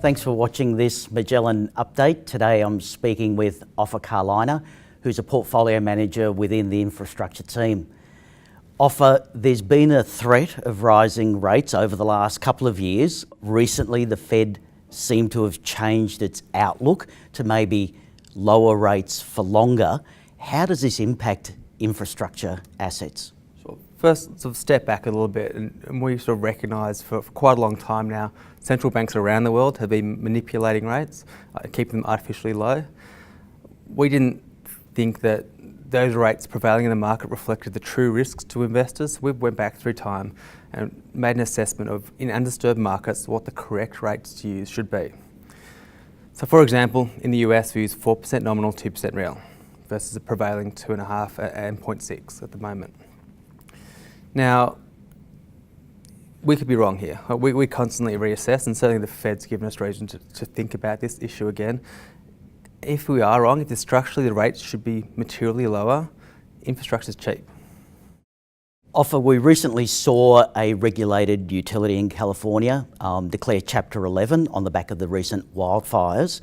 Thanks for watching this Magellan update. Today I'm speaking with Ofer Karliner, who's a portfolio manager within the infrastructure team. Ofer, there's been a threat of rising rates over the last couple of years. Recently, the Fed seemed to have changed its outlook to maybe lower rates for longer. How does this impact infrastructure assets? Sure. First, sort of step back a little bit, and we sort of recognise for quite a long time now, central banks around the world have been manipulating rates, keeping them artificially low. We didn't think that those rates prevailing in the market reflected the true risks to investors. We went back through time and made an assessment of, in undisturbed markets, what the correct rates to use should be. So for example, in the US we use 4% nominal, 2% real, versus the prevailing 2.5 and 0.6 at the moment. Now, we could be wrong here. We constantly reassess, and certainly the Fed's given us reason to think about this issue again. If we are wrong, if structurally the rates should be materially lower, infrastructure is cheap. Ofer, we recently saw a regulated utility in California declare Chapter 11 on the back of the recent wildfires.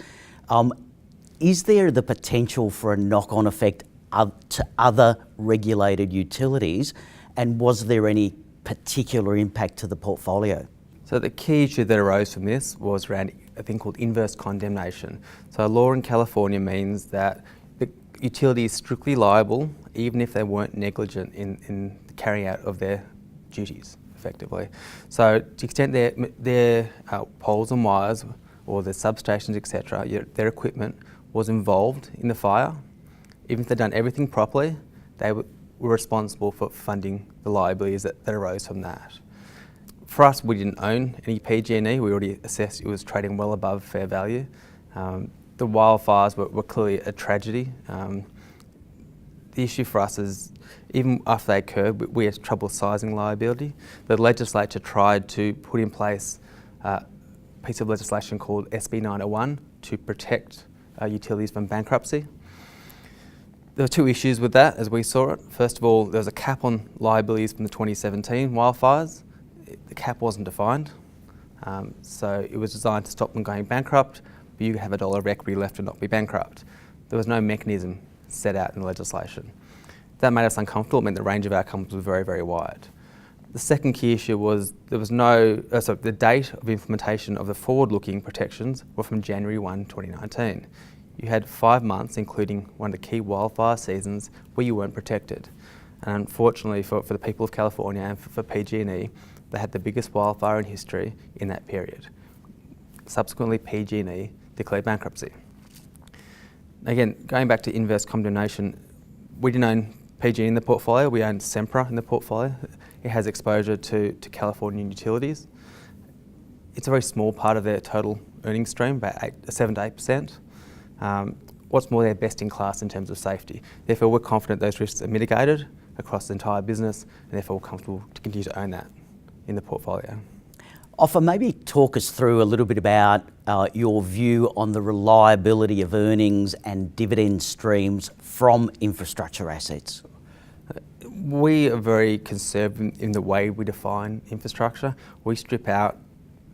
Is there the potential for a knock-on effect to other regulated utilities, and was there any particular impact to the portfolio? So the key issue that arose from this was around a thing called inverse condemnation. So a law in California means that the utility is strictly liable even if they weren't negligent in the carrying out of their duties, effectively. So to the extent their poles and wires or their substations, etc., their equipment was involved in the fire, even if they'd done everything properly, they were responsible for funding the liabilities that arose from that. For us, we didn't own any PG&E. We already assessed it was trading well above fair value. The wildfires were clearly a tragedy. The issue for us is, even after they occurred, we had trouble sizing liability. The legislature tried to put in place a piece of legislation called SB 901 to protect utilities from bankruptcy. There were two issues with that as we saw it. First of all, there was a cap on liabilities from the 2017 wildfires. The cap wasn't defined, so it was designed to stop them going bankrupt, but you could have $1 of equity left and not be bankrupt. There was no mechanism set out in the legislation. That made us uncomfortable. It meant the range of outcomes was very, very wide. The second key issue was there was the date of implementation of the forward-looking protections were from January 1, 2019. You had 5 months, including one of the key wildfire seasons, where you weren't protected. And unfortunately for the people of California and for PG&E, they had the biggest wildfire in history in that period. Subsequently, PG&E declared bankruptcy. Again, going back to inverse condemnation, we didn't own PG&E in the portfolio, we owned Sempra in the portfolio. It has exposure to Californian utilities. It's a very small part of their total earnings stream, about 7 to 8%. What's more, they're best in class in terms of safety. Therefore, we're confident those risks are mitigated across the entire business, and therefore we're comfortable to continue to own that in the portfolio. Ofer, maybe talk us through a little bit about your view on the reliability of earnings and dividend streams from infrastructure assets. We are very conservative in the way we define infrastructure. We strip out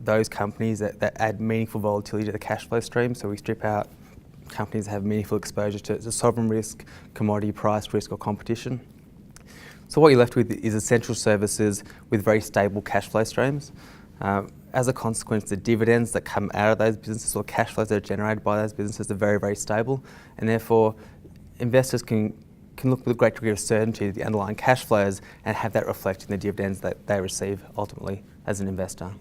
those companies that add meaningful volatility to the cash flow stream. So we strip out companies that have meaningful exposure to sovereign risk, commodity price risk or competition. So what you're left with is essential services with very stable cash flow streams. As a consequence, the dividends that come out of those businesses or cash flows that are generated by those businesses are very, very stable, and therefore investors can look with a great degree of certainty at the underlying cash flows and have that reflect in the dividends that they receive ultimately as an investor.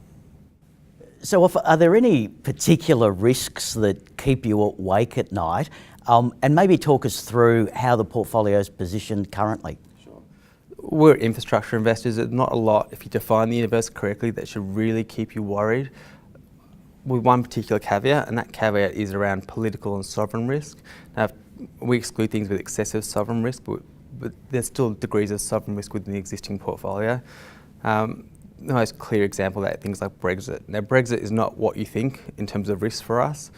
So Ofer, are there any particular risks that keep you awake at night? And maybe talk us through how the portfolio is positioned currently. We're infrastructure investors. There's not a lot, if you define the universe correctly, that should really keep you worried, with one particular caveat, and that caveat is around political and sovereign risk. Now, we exclude things with excessive sovereign risk, but there's still degrees of sovereign risk within the existing portfolio. The most clear example of that, things like Brexit. Now, Brexit is not what you think in terms of risk for us.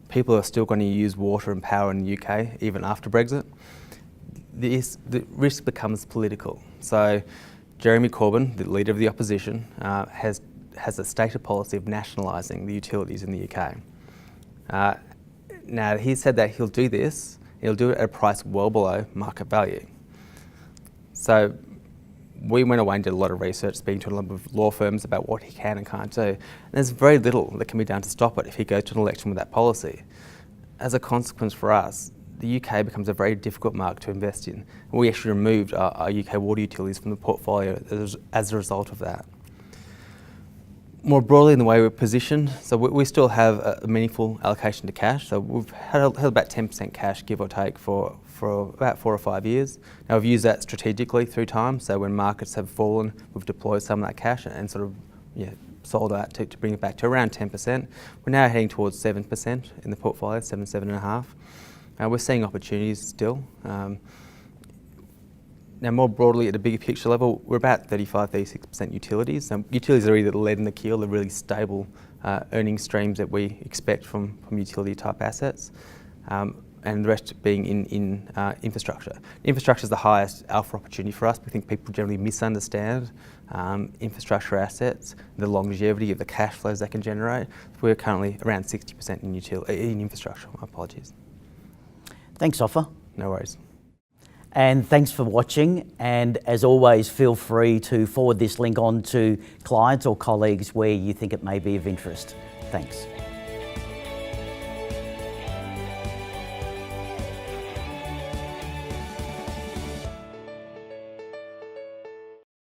People are still going to use water and power in the UK even after Brexit. The risk becomes political. So Jeremy Corbyn, the leader of the opposition, has has a stated policy of nationalising the utilities in the UK. Now, he said that he'll do this, he'll do it at a price well below market value. So we went away and did a lot of research, speaking to a lot of law firms about what he can and can't do. And there's very little that can be done to stop it if he goes to an election with that policy. As a consequence for us, the UK becomes a very difficult market to invest in. And we actually removed our UK water utilities from the portfolio as a result of that. More broadly in the way we're positioned, so we still have a meaningful allocation to cash. So we've held about 10% cash, give or take, for about 4 or 5 years. Now we've used that strategically through time. So when markets have fallen, we've deployed some of that cash and sort of sold that to bring it back to around 10%. We're now heading towards 7% in the portfolio, 7.5. We're seeing opportunities still. Now, more broadly, at a bigger picture level, we're about 35-36% utilities. Utilities are either the lead in the keel, the really stable earning streams that we expect from utility-type assets, and the rest being in infrastructure. Infrastructure is the highest alpha opportunity for us. We think people generally misunderstand infrastructure assets, the longevity of the cash flows they can generate. We're currently around 60% in infrastructure. My apologies. Thanks, Ofer. No worries. And thanks for watching. And as always, feel free to forward this link on to clients or colleagues where you think it may be of interest. Thanks.